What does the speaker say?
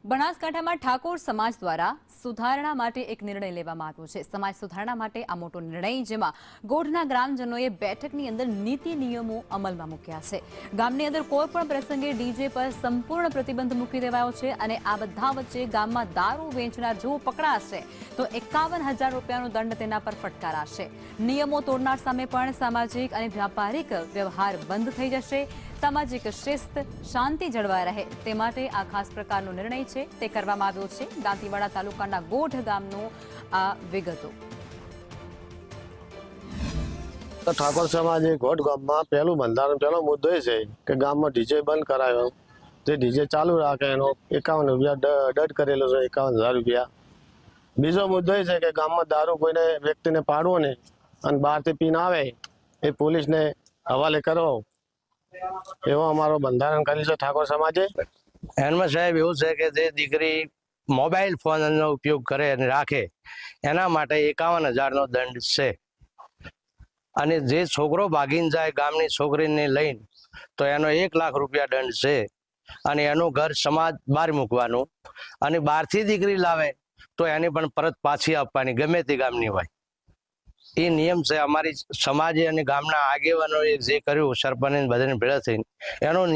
બનાસકાંઠામાં ઠાકોર સમાજ દ્વારા સુધારણા માટે એક નિર્ણય લેવામાં આવ્યો છે। સમાજ સુધારણા માટે આ મોટો નિર્ણય, જેમાં ગોઢના ગ્રામજનોએ બેઠકની અંદર નીતિ નિયમો અમલમાં મૂક્યા છે। ગામની અંદર કોઈ પણ પ્રસંગે ડીજે પર સંપૂર્ણ પ્રતિબંધ મૂકી દેવાયો છે અને આ બધા વચ્ચે ગામમાં દારૂ વેચનાર જો પકડાશે તો 51,000 રૂપિયાનો દંડ તેના પર ફટકારાશે। નિયમો તોડનાર સામે પણ સામાજિક અને વ્યાપારિક વ્યવહાર બંધ થઈ જશે। સામાજિક શિસ્ત, શાંતિ જળવાઈ રહે તે માટે આ ખાસ પ્રકારનો નિર્ણય છે તે કરવામાં આવ્યો છે। દાંતીવાડા તાલુકાના ગોઢ ગામનો આ વિગતો। ઠાકોર સમાજે ગોઢ ગામમાં પહેલું બંધારણ પહેલો મુદ્દો એ છે કે ગામમાં ડીજે બંધ કરાયો, જે ડીજે ચાલુ રાખે એનો 51 રૂપિયા દંડ કરેલો છે, 51,000 રૂપિયા। બીજો મુદ્દો એ છે કે ગામમાં દારૂ કોઈને વ્યક્તિને પાડવો નહીં અને બહારથી પીને આવે એ પોલીસને હવાલે કરવો, એવો અમારો બંધારણ કર્યું છે ઠાકોર સમાજે। એમાં સાહેબ એવું છે કે જે દીકરી મોબાઈલ ફોનનો ઉપયોગ કરે અને રાખે એના માટે 51,000 નો દંડ છે, અને જે છોકરો ભાગીને જાય ગામની છોકરીને લઈને તો એનો 1 લાખ રૂપિયા દંડ છે, અને એનું ઘર સમાજ બહાર મૂકવાનું, અને બહારથી દીકરી લાવે તો એની પણ પરત પાછી આપવાની, ગમે તે ગામની હોય। એ નિયમ છે અમારી સમાજે અને ગામના આગેવાનોએ જે કર્યું, સરપંચ બધાને ભેળા થઈને એનો